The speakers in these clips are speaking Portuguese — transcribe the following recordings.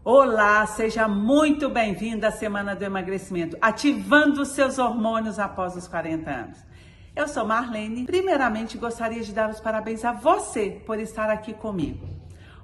Olá, seja muito bem-vinda à Semana do Emagrecimento, ativando os seus hormônios após os 40 anos. Eu sou Marlene. Primeiramente, gostaria de dar os parabéns a você por estar aqui comigo.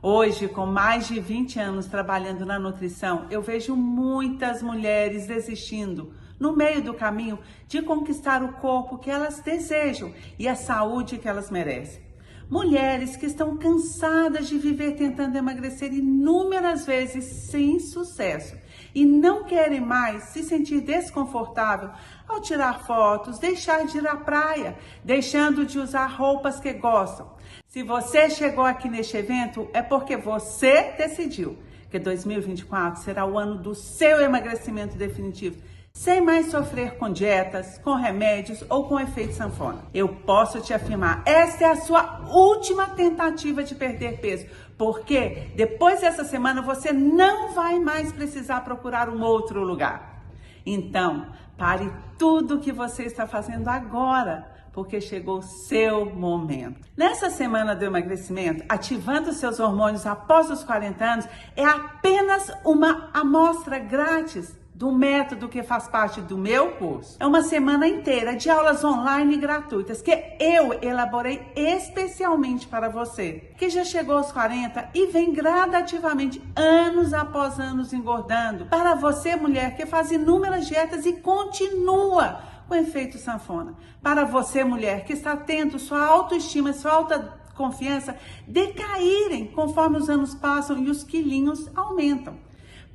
Hoje, com mais de 20 anos trabalhando na nutrição, eu vejo muitas mulheres desistindo no meio do caminho de conquistar o corpo que elas desejam e a saúde que elas merecem. Mulheres que estão cansadas de viver tentando emagrecer inúmeras vezes sem sucesso e não querem mais se sentir desconfortável ao tirar fotos, deixar de ir à praia, deixando de usar roupas que gostam. Se você chegou aqui neste evento, é porque você decidiu que 2024 será o ano do seu emagrecimento definitivo, sem mais sofrer com dietas, com remédios ou com efeito sanfona. Eu posso te afirmar, essa é a sua última tentativa de perder peso, porque depois dessa semana você não vai mais precisar procurar um outro lugar. Então, pare tudo o que você está fazendo agora, porque chegou o seu momento. Nessa semana do emagrecimento, ativando seus hormônios após os 40 anos, é apenas uma amostra grátis do método que faz parte do meu curso. É uma semana inteira de aulas online gratuitas que eu elaborei especialmente para você, que já chegou aos 40 e vem gradativamente, anos após anos, engordando. Para você, mulher, que faz inúmeras dietas e continua com efeito sanfona. Para você, mulher, que está tendo sua autoestima, sua autoconfiança decaírem conforme os anos passam e os quilinhos aumentam.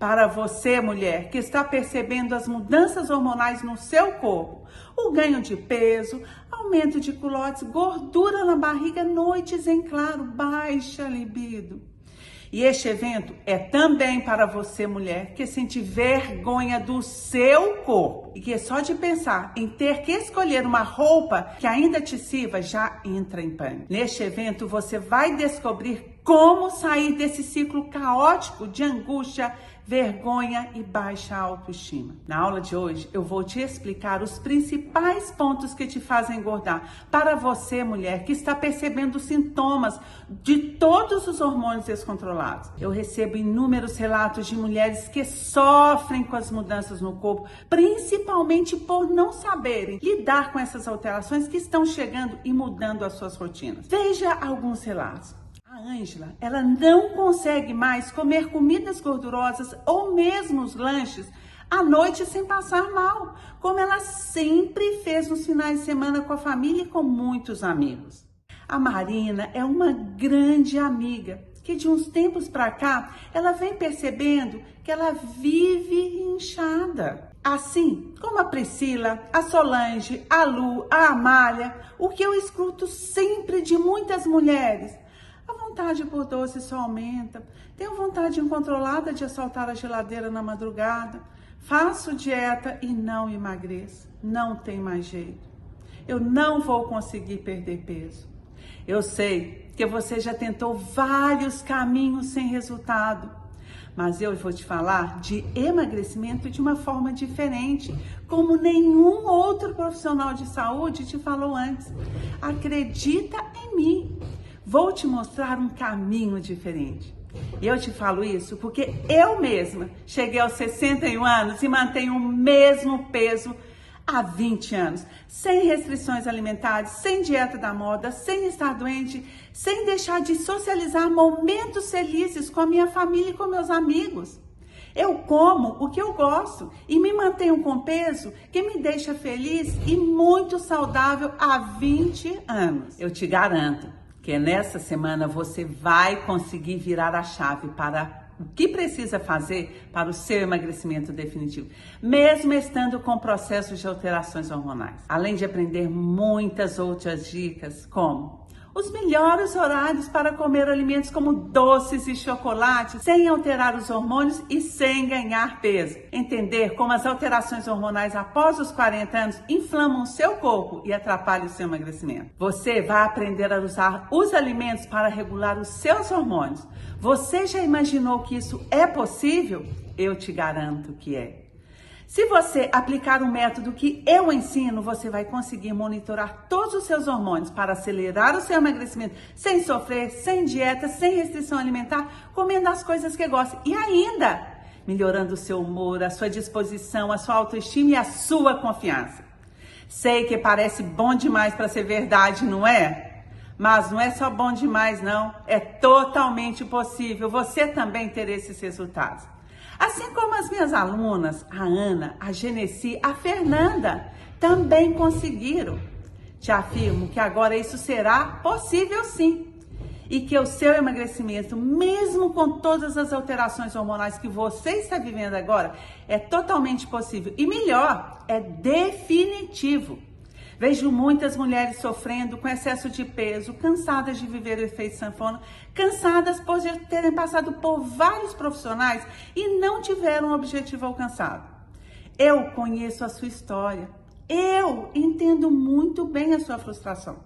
Para você, mulher, que está percebendo as mudanças hormonais no seu corpo, o ganho de peso, aumento de culotes, gordura na barriga, noites em claro, baixa libido. E este evento é também para você, mulher, que sente vergonha do seu corpo e que só de pensar em ter que escolher uma roupa que ainda te sirva já entra em pânico. Neste evento você vai descobrir como sair desse ciclo caótico de angústia, vergonha e baixa autoestima. Na aula de hoje eu vou te explicar os principais pontos que te fazem engordar. Para você, mulher, que está percebendo sintomas de todos os hormônios descontrolados. Eu recebo inúmeros relatos de mulheres que sofrem com as mudanças no corpo, principalmente por não saberem lidar com essas alterações que estão chegando e mudando as suas rotinas. Veja alguns relatos. A Ângela, ela não consegue mais comer comidas gordurosas ou mesmo os lanches à noite sem passar mal, como ela sempre fez nos finais de semana com a família e com muitos amigos. A Marina é uma grande amiga que de uns tempos para cá, ela vem percebendo que ela vive inchada. Assim como a Priscila, a Solange, a Lu, a Amália, o que eu escuto sempre de muitas mulheres. A vontade por doce só aumenta. Tenho vontade incontrolada de assaltar a geladeira na madrugada. Faço dieta e não emagreço. Não tem mais jeito. Eu não vou conseguir perder peso. Eu sei que você já tentou vários caminhos sem resultado. Mas eu vou te falar de emagrecimento de uma forma diferente, como nenhum outro profissional de saúde te falou antes. Acredita em mim. Vou te mostrar um caminho diferente. Eu te falo isso porque eu mesma cheguei aos 61 anos e mantenho o mesmo peso há 20 anos. Sem restrições alimentares, sem dieta da moda, sem estar doente, sem deixar de socializar momentos felizes com a minha família e com meus amigos. Eu como o que eu gosto e me mantenho com peso que me deixa feliz e muito saudável há 20 anos. Eu te garanto que nessa semana você vai conseguir virar a chave para o que precisa fazer para o seu emagrecimento definitivo, mesmo estando com processos de alterações hormonais. Além de aprender muitas outras dicas, como os melhores horários para comer alimentos como doces e chocolates, sem alterar os hormônios e sem ganhar peso. Entender como as alterações hormonais após os 40 anos inflamam o seu corpo e atrapalham o seu emagrecimento. Você vai aprender a usar os alimentos para regular os seus hormônios. Você já imaginou que isso é possível? Eu te garanto que é. Se você aplicar um método que eu ensino, você vai conseguir monitorar todos os seus hormônios para acelerar o seu emagrecimento sem sofrer, sem dieta, sem restrição alimentar, comendo as coisas que gosta e ainda melhorando o seu humor, a sua disposição, a sua autoestima e a sua confiança. Sei que parece bom demais para ser verdade, não é? Mas não é só bom demais, não. É totalmente possível você também ter esses resultados. Assim como as minhas alunas, a Ana, a Genesi, a Fernanda, também conseguiram. Te afirmo que agora isso será possível sim. E que o seu emagrecimento, mesmo com todas as alterações hormonais que você está vivendo agora, é totalmente possível. E melhor, é definitivo. Vejo muitas mulheres sofrendo com excesso de peso, cansadas de viver o efeito sanfona, cansadas por terem passado por vários profissionais e não tiveram o objetivo alcançado. Eu conheço a sua história, eu entendo muito bem a sua frustração,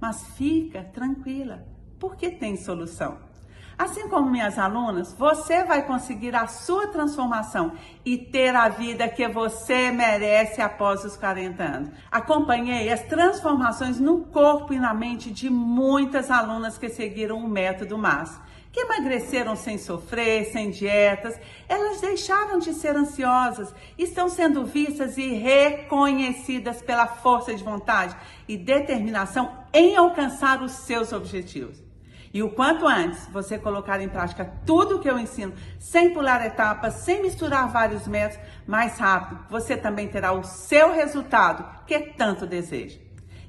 mas fica tranquila, porque tem solução. Assim como minhas alunas, você vai conseguir a sua transformação e ter a vida que você merece após os 40 anos. Acompanhei as transformações no corpo e na mente de muitas alunas que seguiram o método MAS, que emagreceram sem sofrer, sem dietas. Elas deixaram de ser ansiosas, estão sendo vistas e reconhecidas pela força de vontade e determinação em alcançar os seus objetivos. E o quanto antes você colocar em prática tudo o que eu ensino, sem pular etapas, sem misturar vários métodos, mais rápido você também terá o seu resultado que tanto deseja.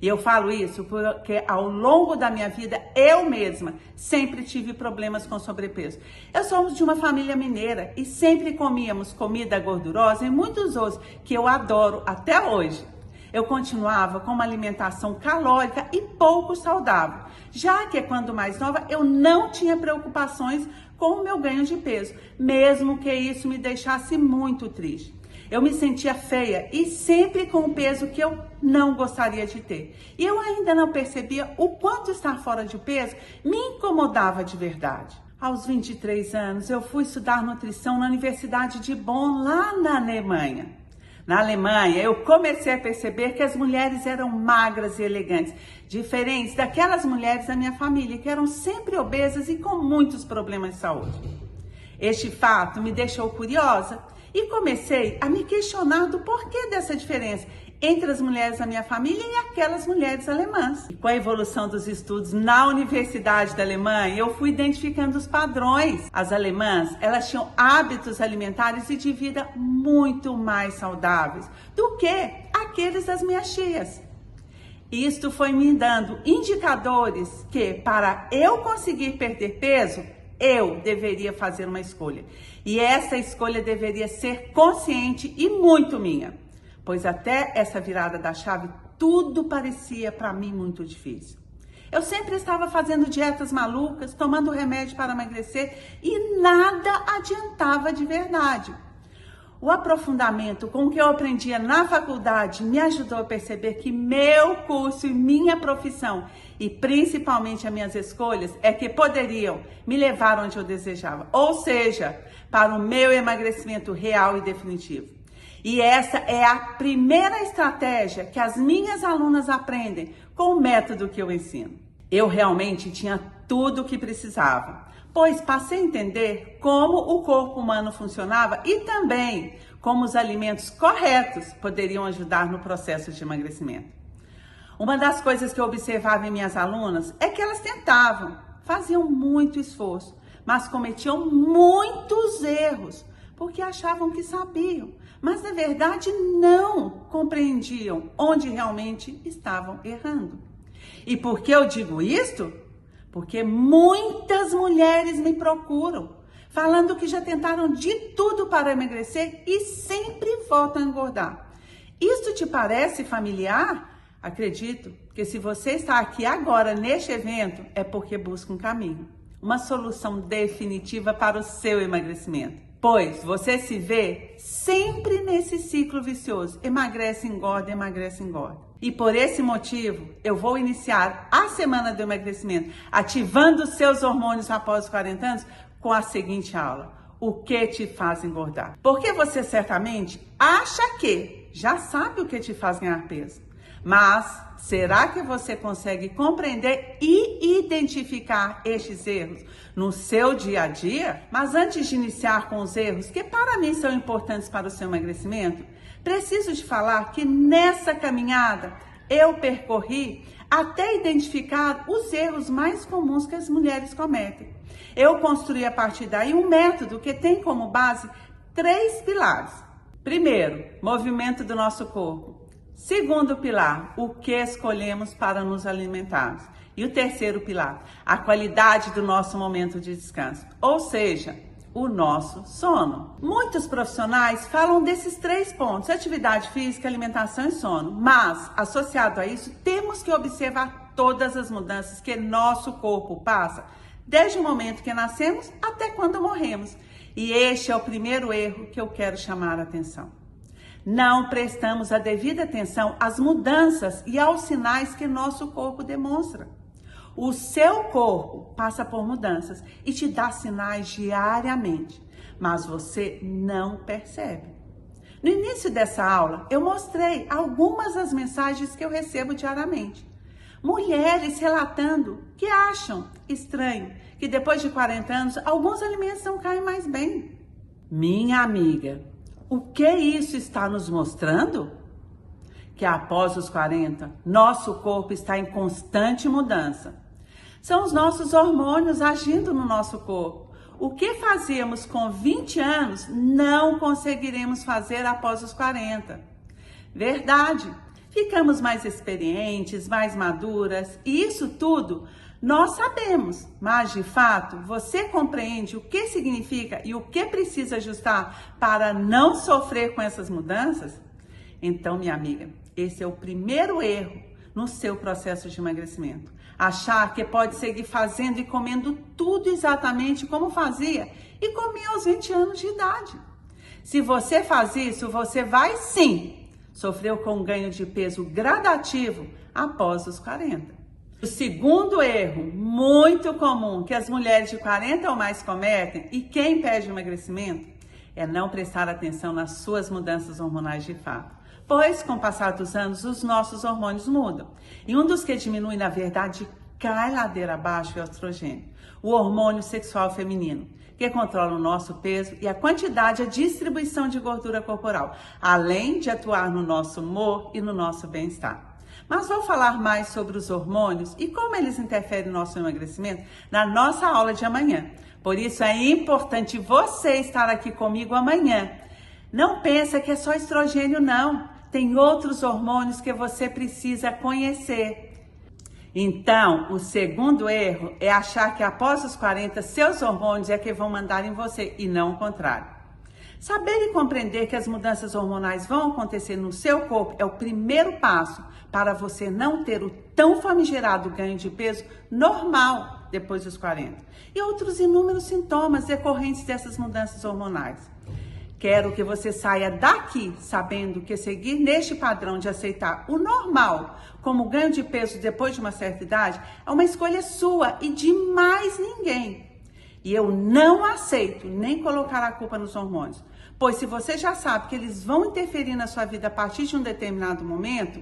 E eu falo isso porque ao longo da minha vida, eu mesma sempre tive problemas com sobrepeso. Eu somos de uma família mineira e sempre comíamos comida gordurosa e muitos outros que eu adoro até hoje. Eu continuava com uma alimentação calórica e pouco saudável, já que quando mais nova eu não tinha preocupações com o meu ganho de peso, mesmo que isso me deixasse muito triste. Eu me sentia feia e sempre com um peso que eu não gostaria de ter. E eu ainda não percebia o quanto estar fora de peso me incomodava de verdade. Aos 23 anos, eu fui estudar nutrição na Universidade de Bonn, lá na Alemanha. Na Alemanha, eu comecei a perceber que as mulheres eram magras e elegantes, diferentes daquelas mulheres da minha família, que eram sempre obesas e com muitos problemas de saúde. Este fato me deixou curiosa e comecei a me questionar do porquê dessa diferença entre as mulheres da minha família e aquelas mulheres alemãs. E com a evolução dos estudos na Universidade da Alemanha, eu fui identificando os padrões. As alemãs, elas tinham hábitos alimentares e de vida muito mais saudáveis do que aqueles das minhas tias. Isto foi me dando indicadores que, para eu conseguir perder peso, eu deveria fazer uma escolha. E essa escolha deveria ser consciente e muito minha. Pois até essa virada da chave, tudo parecia para mim muito difícil. Eu sempre estava fazendo dietas malucas, tomando remédio para emagrecer e nada adiantava de verdade. O aprofundamento com o que eu aprendia na faculdade me ajudou a perceber que meu curso e minha profissão, e principalmente as minhas escolhas, é que poderiam me levar onde eu desejava, ou seja, para o meu emagrecimento real e definitivo. E essa é a primeira estratégia que as minhas alunas aprendem com o método que eu ensino. Eu realmente tinha tudo o que precisava, pois passei a entender como o corpo humano funcionava e também como os alimentos corretos poderiam ajudar no processo de emagrecimento. Uma das coisas que eu observava em minhas alunas é que elas tentavam, faziam muito esforço, mas cometiam muitos erros, porque achavam que sabiam, mas na verdade não compreendiam onde realmente estavam errando. E por que eu digo isto? Porque muitas mulheres me procuram, falando que já tentaram de tudo para emagrecer e sempre voltam a engordar. Isto te parece familiar? Acredito que se você está aqui agora neste evento, é porque busca um caminho, uma solução definitiva para o seu emagrecimento. Pois você se vê sempre nesse ciclo vicioso, emagrece, engorda, emagrece, engorda. E por esse motivo, eu vou iniciar a semana do emagrecimento, ativando os seus hormônios após os 40 anos, com a seguinte aula: o que te faz engordar. Porque você certamente acha que já sabe o que te faz ganhar peso. Mas será que você consegue compreender e identificar estes erros no seu dia a dia? Mas antes de iniciar com os erros, que para mim são importantes para o seu emagrecimento, preciso te falar que nessa caminhada eu percorri até identificar os erros mais comuns que as mulheres cometem. Eu construí a partir daí um método que tem como base 3 pilares. Primeiro, movimento do nosso corpo. Segundo pilar, o que escolhemos para nos alimentarmos. E o terceiro pilar, a qualidade do nosso momento de descanso, ou seja, o nosso sono. Muitos profissionais falam desses 3 pontos, atividade física, alimentação e sono, mas associado a isso, temos que observar todas as mudanças que nosso corpo passa, desde o momento que nascemos até quando morremos. E este é o primeiro erro que eu quero chamar a atenção. Não prestamos a devida atenção às mudanças e aos sinais que nosso corpo demonstra. O seu corpo passa por mudanças e te dá sinais diariamente, mas você não percebe. No início dessa aula, eu mostrei algumas das mensagens que eu recebo diariamente. Mulheres relatando que acham estranho que depois de 40 anos, alguns alimentos não caem mais bem. Minha amiga, o que isso está nos mostrando? Que após os 40, nosso corpo está em constante mudança. São os nossos hormônios agindo no nosso corpo. O que fazíamos com 20 anos, não conseguiremos fazer após os 40. Verdade, ficamos mais experientes, mais maduras, e isso tudo nós sabemos, mas de fato, você compreende o que significa e o que precisa ajustar para não sofrer com essas mudanças? Então, minha amiga, esse é o primeiro erro no seu processo de emagrecimento. Achar que pode seguir fazendo e comendo tudo exatamente como fazia e comia aos 20 anos de idade. Se você faz isso, você vai sim sofrer com um ganho de peso gradativo após os 40. O segundo erro muito comum que as mulheres de 40 ou mais cometem e que impede o emagrecimento é não prestar atenção nas suas mudanças hormonais de fato. Pois, com o passar dos anos, os nossos hormônios mudam. E um dos que diminui, na verdade, cai ladeira abaixo é o estrogênio, o hormônio sexual feminino, que controla o nosso peso e a quantidade e a distribuição de gordura corporal, além de atuar no nosso humor e no nosso bem-estar. Mas vou falar mais sobre os hormônios e como eles interferem no nosso emagrecimento na nossa aula de amanhã. Por isso é importante você estar aqui comigo amanhã. Não pensa que é só estrogênio, não. Tem outros hormônios que você precisa conhecer. Então, o segundo erro é achar que após os 40, seus hormônios é que vão mandar em você e não o contrário. Saber e compreender que as mudanças hormonais vão acontecer no seu corpo é o primeiro passo para você não ter o tão famigerado ganho de peso normal depois dos 40 e outros inúmeros sintomas decorrentes dessas mudanças hormonais. Quero que você saia daqui sabendo que seguir neste padrão de aceitar o normal como ganho de peso depois de uma certa idade é uma escolha sua e de mais ninguém. E eu não aceito nem colocar a culpa nos hormônios, pois se você já sabe que eles vão interferir na sua vida a partir de um determinado momento,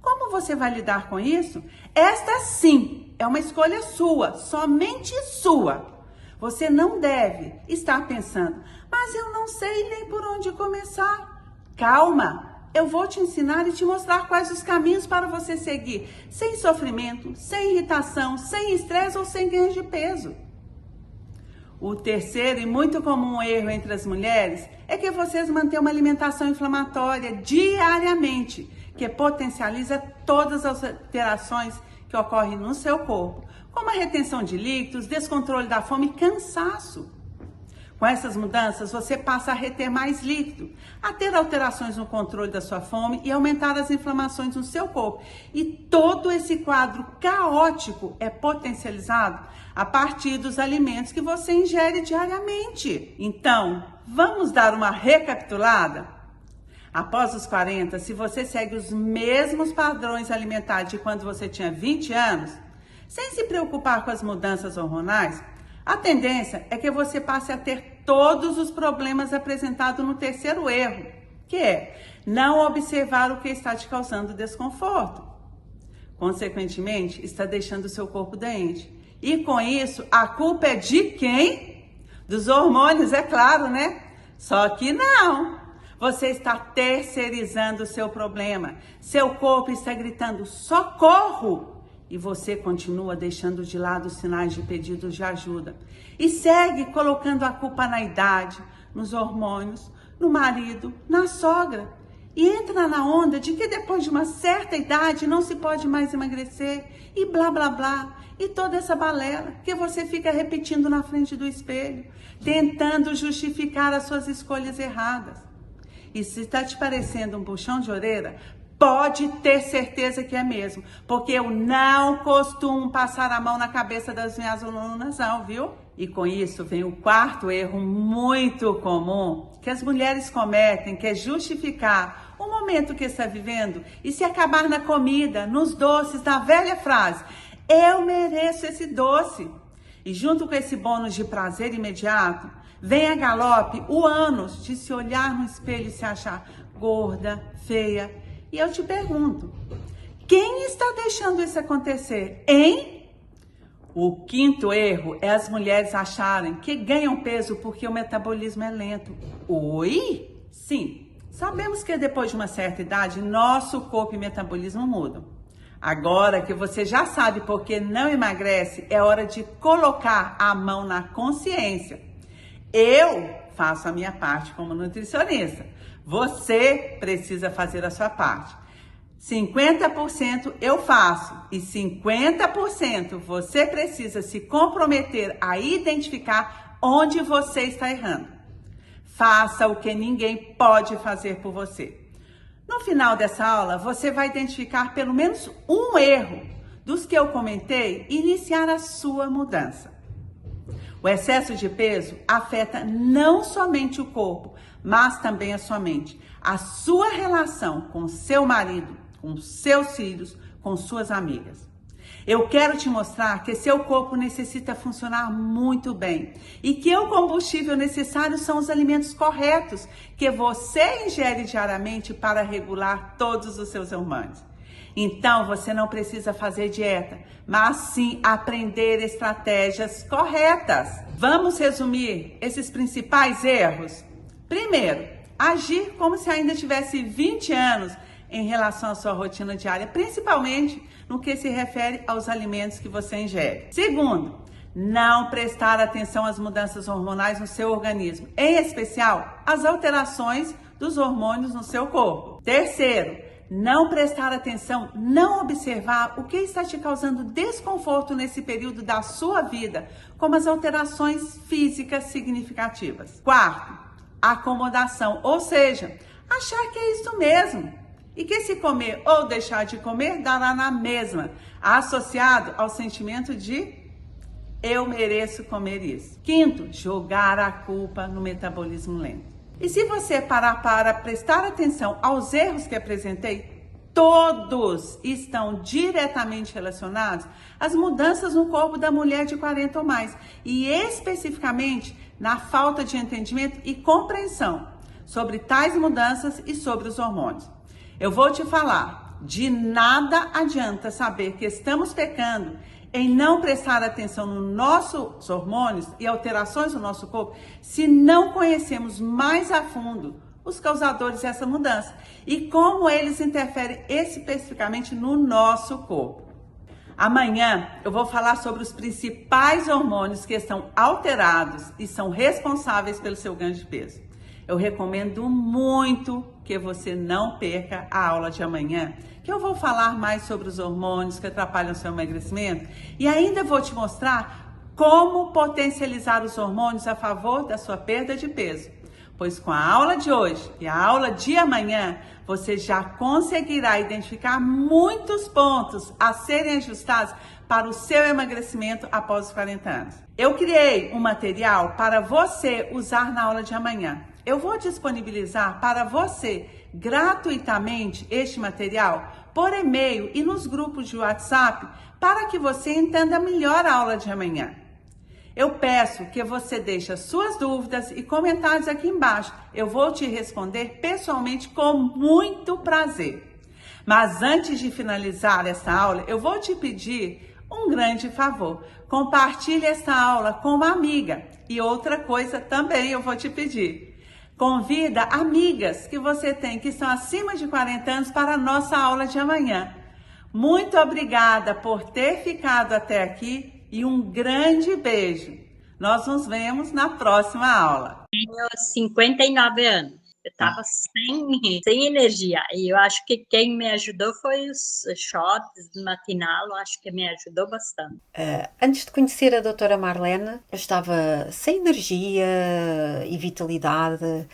como você vai lidar com isso? Esta sim é uma escolha sua, somente sua. Você não deve estar pensando, mas eu não sei nem por onde começar. Calma, eu vou te ensinar e te mostrar quais os caminhos para você seguir, sem sofrimento, sem irritação, sem estresse ou sem ganho de peso. O terceiro e muito comum erro entre as mulheres é que vocês mantêm uma alimentação inflamatória diariamente, que potencializa todas as alterações que ocorrem no seu corpo, como a retenção de líquidos, descontrole da fome e cansaço. Com essas mudanças, você passa a reter mais líquido, a ter alterações no controle da sua fome e aumentar as inflamações no seu corpo. E todo esse quadro caótico é potencializado a partir dos alimentos que você ingere diariamente. Então, vamos dar uma recapitulada? Após os 40, se você segue os mesmos padrões alimentares de quando você tinha 20 anos, sem se preocupar com as mudanças hormonais, a tendência é que você passe a ter todos os problemas apresentados no terceiro erro, que é não observar o que está te causando desconforto. Consequentemente, está deixando o seu corpo doente. E com isso, a culpa é de quem? Dos hormônios, é claro, né? Só que não. Você está terceirizando o seu problema. Seu corpo está gritando socorro. E você continua deixando de lado os sinais de pedidos de ajuda. E segue colocando a culpa na idade, nos hormônios, no marido, na sogra. E entra na onda de que depois de uma certa idade não se pode mais emagrecer. E blá, blá, blá. E toda essa balela que você fica repetindo na frente do espelho, tentando justificar as suas escolhas erradas. E se está te parecendo um puxão de orelha, pode ter certeza que é mesmo. Porque eu não costumo passar a mão na cabeça das minhas alunas, não, viu? E com isso vem o quarto erro muito comum que as mulheres cometem, que é justificar o momento que está vivendo e se acabar na comida, nos doces, na velha frase: eu mereço esse doce. E junto com esse bônus de prazer imediato, vem a galope o ânus de se olhar no espelho e se achar gorda, feia. E eu te pergunto, quem está deixando isso acontecer, hein? O quinto erro é as mulheres acharem que ganham peso porque o metabolismo é lento. Oi? Sim, sabemos que depois de uma certa idade, nosso corpo e metabolismo mudam. Agora que você já sabe por que não emagrece, é hora de colocar a mão na consciência. Eu faço a minha parte como nutricionista. Você precisa fazer a sua parte. 50% eu faço e 50% você precisa se comprometer a identificar onde você está errando. Faça o que ninguém pode fazer por você. No final dessa aula, você vai identificar pelo menos um erro dos que eu comentei e iniciar a sua mudança. O excesso de peso afeta não somente o corpo, mas também a sua mente, a sua relação com seu marido, com seus filhos, com suas amigas. Eu quero te mostrar que seu corpo necessita funcionar muito bem e que o combustível necessário são os alimentos corretos que você ingere diariamente para regular todos os seus hormônios. Então, você não precisa fazer dieta, mas sim aprender estratégias corretas. Vamos resumir esses principais erros? Primeiro, agir como se ainda tivesse 20 anos em relação à sua rotina diária, principalmente no que se refere aos alimentos que você ingere. Segundo, não prestar atenção às mudanças hormonais no seu organismo, em especial às alterações dos hormônios no seu corpo. Terceiro, não prestar atenção, não observar o que está te causando desconforto nesse período da sua vida, como as alterações físicas significativas. Quarto, acomodação, ou seja, achar que é isso mesmo. E que se comer ou deixar de comer, dará na mesma, associado ao sentimento de eu mereço comer isso. Quinto, jogar a culpa no metabolismo lento. E se você parar para prestar atenção aos erros que apresentei, todos estão diretamente relacionados às mudanças no corpo da mulher de 40 ou mais, e especificamente na falta de entendimento e compreensão sobre tais mudanças e sobre os hormônios. Eu vou te falar, de nada adianta saber que estamos pecando em não prestar atenção nos nossos hormônios e alterações do nosso corpo se não conhecemos mais a fundo os causadores dessa mudança e como eles interferem especificamente no nosso corpo. Amanhã eu vou falar sobre os principais hormônios que estão alterados e são responsáveis pelo seu ganho de peso. Eu recomendo muito que você não perca a aula de amanhã, que eu vou falar mais sobre os hormônios que atrapalham o seu emagrecimento e ainda vou te mostrar como potencializar os hormônios a favor da sua perda de peso. Pois com a aula de hoje e a aula de amanhã, você já conseguirá identificar muitos pontos a serem ajustados para o seu emagrecimento após os 40 anos. Eu criei um material para você usar na aula de amanhã. Eu vou disponibilizar para você gratuitamente este material por e-mail e nos grupos de WhatsApp para que você entenda melhor a aula de amanhã. Eu peço que você deixe suas dúvidas e comentários aqui embaixo. Eu vou te responder pessoalmente com muito prazer. Mas antes de finalizar essa aula, eu vou te pedir um grande favor. Compartilhe essa aula com uma amiga. E outra coisa também eu vou te pedir. Convida amigas que você tem que são acima de 40 anos para a nossa aula de amanhã. Muito obrigada por ter ficado até aqui e um grande beijo. Nós nos vemos na próxima aula. Tenho 59 anos. Eu estava sem energia. E eu acho que quem me ajudou foi os shots matinal. Eu acho que me ajudou bastante. Antes de conhecer a doutora Marlene, eu estava sem energia e vitalidade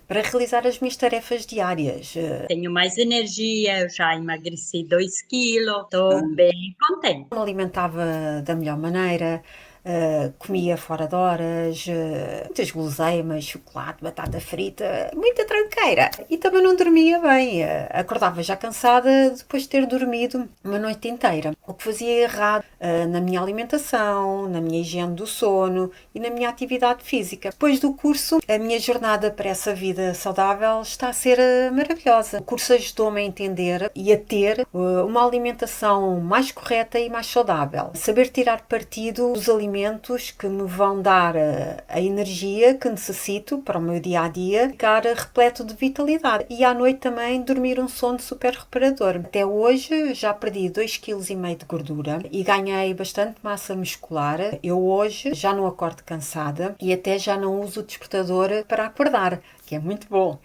para realizar as minhas tarefas diárias. Tenho mais energia, eu já emagreci 2 quilos, estou bem contente. Me alimentava da melhor maneira, comia fora de horas, muitas guloseimas, chocolate, batata frita, muita tranqueira. E também não dormia bem, acordava já cansada depois de ter dormido uma noite inteira. O que fazia errado na minha alimentação, na minha higiene do sono e na minha atividade física. Depois do curso, a minha jornada para essa vida saudável está a ser maravilhosa. O curso ajudou-me a entender e a ter uma alimentação mais correta e mais saudável. Saber tirar partido dos alimentos que me vão dar a energia que necessito para o meu dia-a-dia, ficar repleto de vitalidade. E à noite também dormir um sono super reparador. Até hoje já perdi 2,5 kg de gordura e ganhei bastante massa muscular. Eu hoje já não acordo cansada e até já não uso o despertador para acordar, que é muito bom.